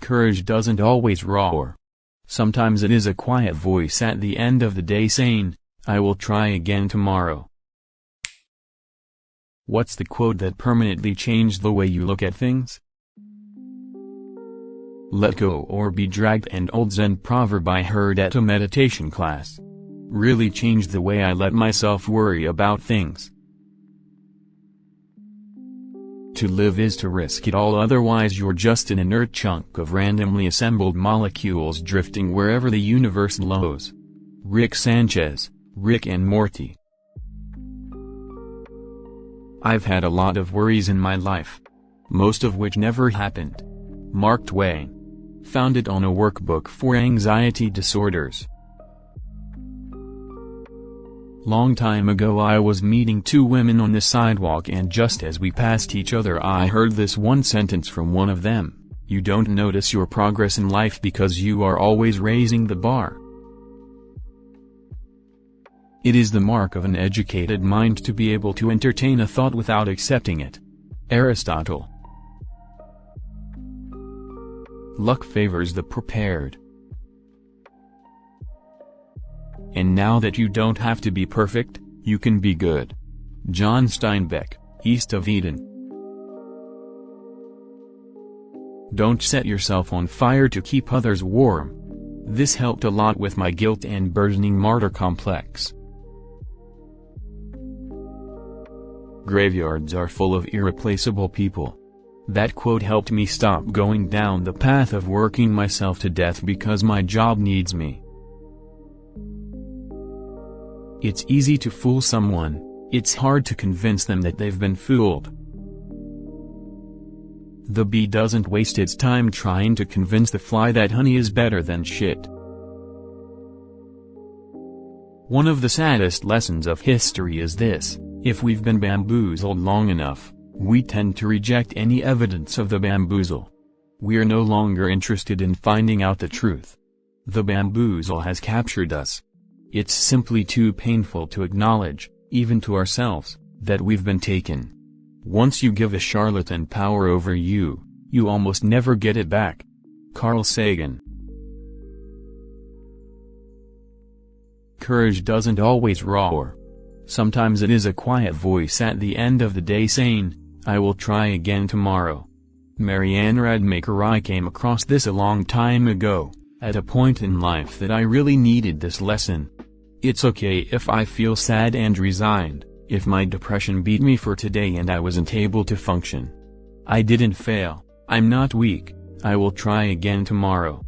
Courage doesn't always roar. Sometimes it is a quiet voice at the end of the day saying, I will try again tomorrow. What's the quote that permanently changed the way you look at things? Let go or be dragged, an old Zen proverb I heard at a meditation class. Really changed the way I let myself worry about things. To live is to risk it all, otherwise you're just an inert chunk of randomly assembled molecules drifting wherever the universe blows. Rick Sanchez, Rick and Morty. I've had a lot of worries in my life. Most of which never happened. Mark Twain. Found it on a workbook for anxiety disorders. Long time ago I was meeting two women on the sidewalk, and just as we passed each other I heard this one sentence from one of them: you don't notice your progress in life because you are always raising the bar. It is the mark of an educated mind to be able to entertain a thought without accepting it. Aristotle. Luck favors the prepared. And now that you don't have to be perfect, you can be good. John Steinbeck, East of Eden. Don't set yourself on fire to keep others warm. This helped a lot with my guilt and burgeoning martyr complex. Graveyards are full of irreplaceable people. That quote helped me stop going down the path of working myself to death because my job needs me. It's easy to fool someone, it's hard to convince them that they've been fooled. The bee doesn't waste its time trying to convince the fly that honey is better than shit. One of the saddest lessons of history is this: if we've been bamboozled long enough, we tend to reject any evidence of the bamboozle. We're no longer interested in finding out the truth. The bamboozle has captured us. It's simply too painful to acknowledge, even to ourselves, that we've been taken. Once you give a charlatan power over you, you almost never get it back. Carl Sagan. Courage doesn't always roar. Sometimes it is a quiet voice at the end of the day saying, I will try again tomorrow. Marianne Radmacher. I came across this a long time ago, at a point in life that I really needed this lesson. It's okay if I feel sad and resigned, if my depression beat me for today and I wasn't able to function. I didn't fail, I'm not weak, I will try again tomorrow.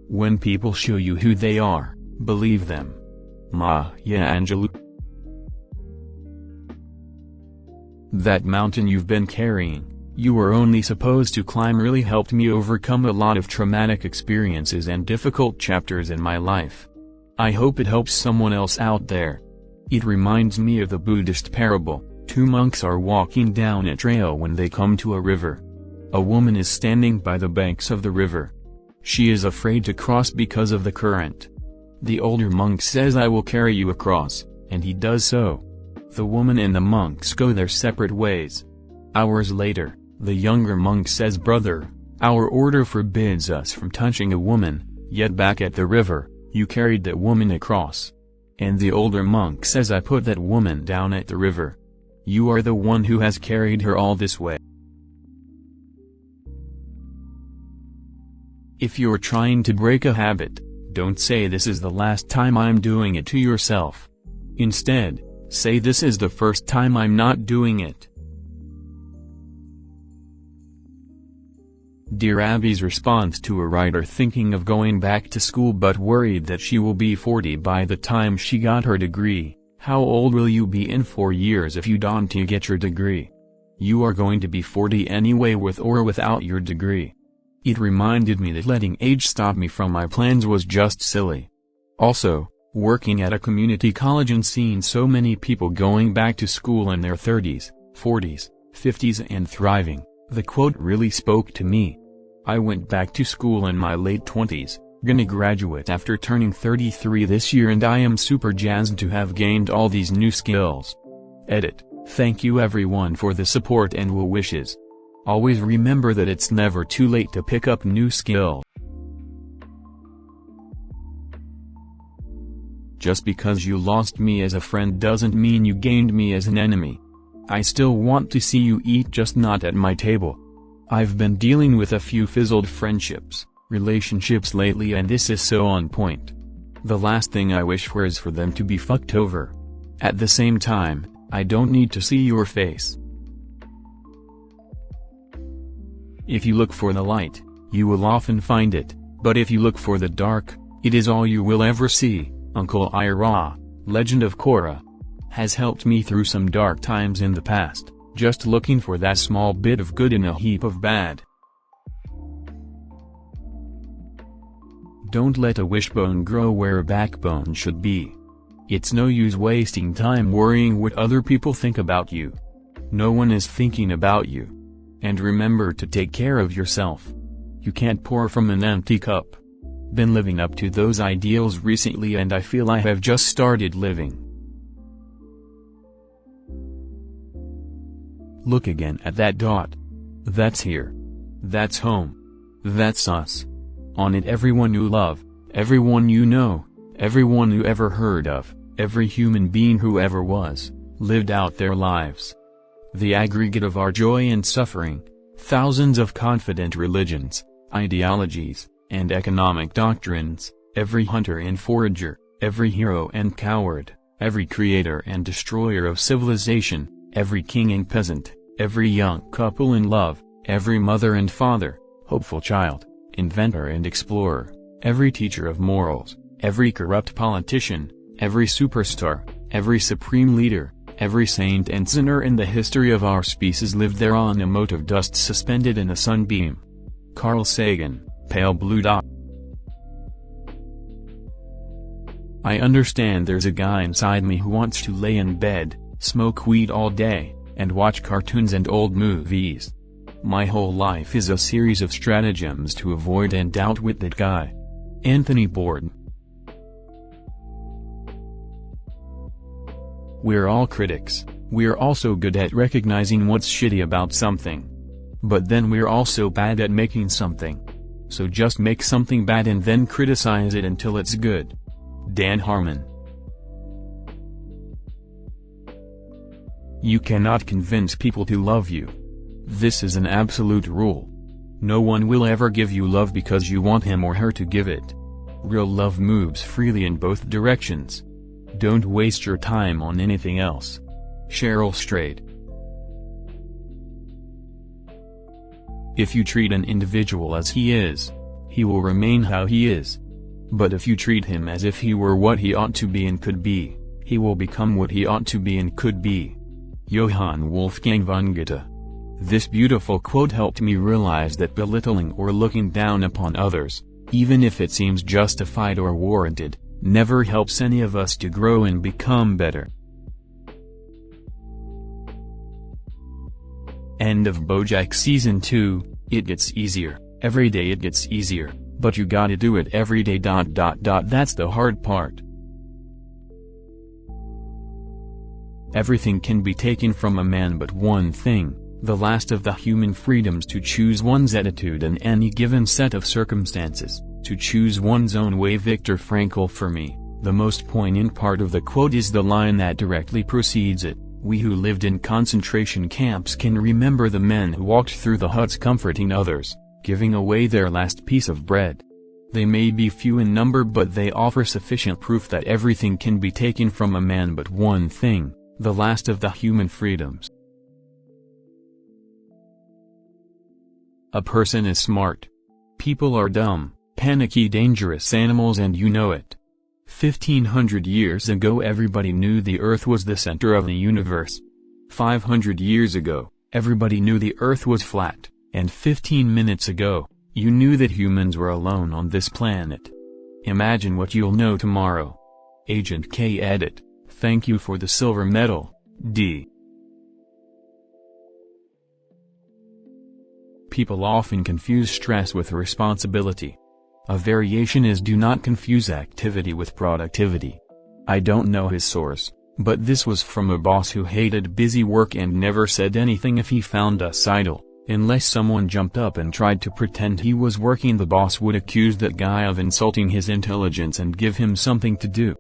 When people show you who they are, believe them. Maya Angelou. That mountain you've been carrying, you were only supposed to climb, really helped me overcome a lot of traumatic experiences and difficult chapters in my life. I hope it helps someone else out there. It reminds me of the Buddhist parable: two monks are walking down a trail when they come to a river. A woman is standing by the banks of the river. She is afraid to cross because of the current. The older monk says, I will carry you across, and he does so. The woman and the monks go their separate ways. Hours later, the younger monk says, Brother, our order forbids us from touching a woman, yet back at the river, you carried that woman across. And the older monk says, I put that woman down at the river. You are the one who has carried her all this way. If you're trying to break a habit, don't say this is the last time I'm doing it to yourself. Instead, say this is the first time I'm not doing it. Dear Abby's response to a writer thinking of going back to school but worried that she will be 40 by the time she got her degree. How old will you be in 4 years if you don't get your degree? You are going to be 40 anyway, with or without your degree. It reminded me that letting age stop me from my plans was just silly. Also, working at a community college and seeing so many people going back to school in their 30s, 40s, 50s and thriving, the quote really spoke to me. I went back to school in my late 20s, gonna graduate after turning 33 this year, and I am super jazzed to have gained all these new skills. Edit. Thank you everyone for the support and well wishes. Always remember that it's never too late to pick up new skill. Just because you lost me as a friend doesn't mean you gained me as an enemy. I still want to see you eat, just not at my table. I've been dealing with a few fizzled relationships lately, and this is so on point. The last thing I wish for is for them to be fucked over. At the same time, I don't need to see your face. If you look for the light, you will often find it, but if you look for the dark, it is all you will ever see. Uncle Ira, Legend of Korra, has helped me through some dark times in the past, just looking for that small bit of good in a heap of bad. Don't let a wishbone grow where a backbone should be. It's no use wasting time worrying what other people think about you. No one is thinking about you. And remember to take care of yourself. You can't pour from an empty cup. Been living up to those ideals recently, and I feel I have just started living. Look again at that dot. That's here. That's home. That's us. On it everyone you love, everyone you know, everyone you ever heard of, every human being who ever was, lived out their lives. The aggregate of our joy and suffering, thousands of confident religions, ideologies, and economic doctrines, every hunter and forager, every hero and coward, every creator and destroyer of civilization, every king and peasant, every young couple in love, every mother and father, hopeful child, inventor and explorer, every teacher of morals, every corrupt politician, every superstar, every supreme leader, every saint and sinner in the history of our species lived there on a mote of dust suspended in a sunbeam. Carl Sagan, Pale Blue Dot. I understand there's a guy inside me who wants to lay in bed, smoke weed all day, and watch cartoons and old movies. My whole life is a series of stratagems to avoid and outwit that guy. Anthony Bourdain. We're all critics. We're also good at recognizing what's shitty about something. But then we're also bad at making something. So just make something bad and then criticize it until it's good. Dan Harmon. You cannot convince people to love you. This is an absolute rule. No one will ever give you love because you want him or her to give it. Real love moves freely in both directions. Don't waste your time on anything else. Cheryl Strayed. If you treat an individual as he is, he will remain how he is. But if you treat him as if he were what he ought to be and could be, he will become what he ought to be and could be. Johann Wolfgang von Goethe. This beautiful quote helped me realize that belittling or looking down upon others, even if it seems justified or warranted, never helps any of us to grow and become better. End of BoJack Season 2. It gets easier, every day it gets easier, but you gotta do it every day. That's the hard part. Everything can be taken from a man but one thing, the last of the human freedoms, to choose one's attitude in any given set of circumstances, to choose one's own way. Viktor Frankl. For me, the most poignant part of the quote is the line that directly precedes it. We who lived in concentration camps can remember the men who walked through the huts comforting others, giving away their last piece of bread. They may be few in number, but they offer sufficient proof that everything can be taken from a man but one thing, the last of the human freedoms. A person is smart. People are dumb, panicky, dangerous animals, and you know it. 1500 years ago everybody knew the Earth was the center of the universe. 500 years ago, everybody knew the Earth was flat, and 15 minutes ago, you knew that humans were alone on this planet. Imagine what you'll know tomorrow. Agent K. Edit. Thank you for the silver medal, D. People often confuse stress with responsibility. A variation is do not confuse activity with productivity. I don't know his source, but this was from a boss who hated busy work and never said anything if he found us idle, Unless someone jumped up and tried to pretend he was working, the boss would accuse that guy of insulting his intelligence and give him something to do.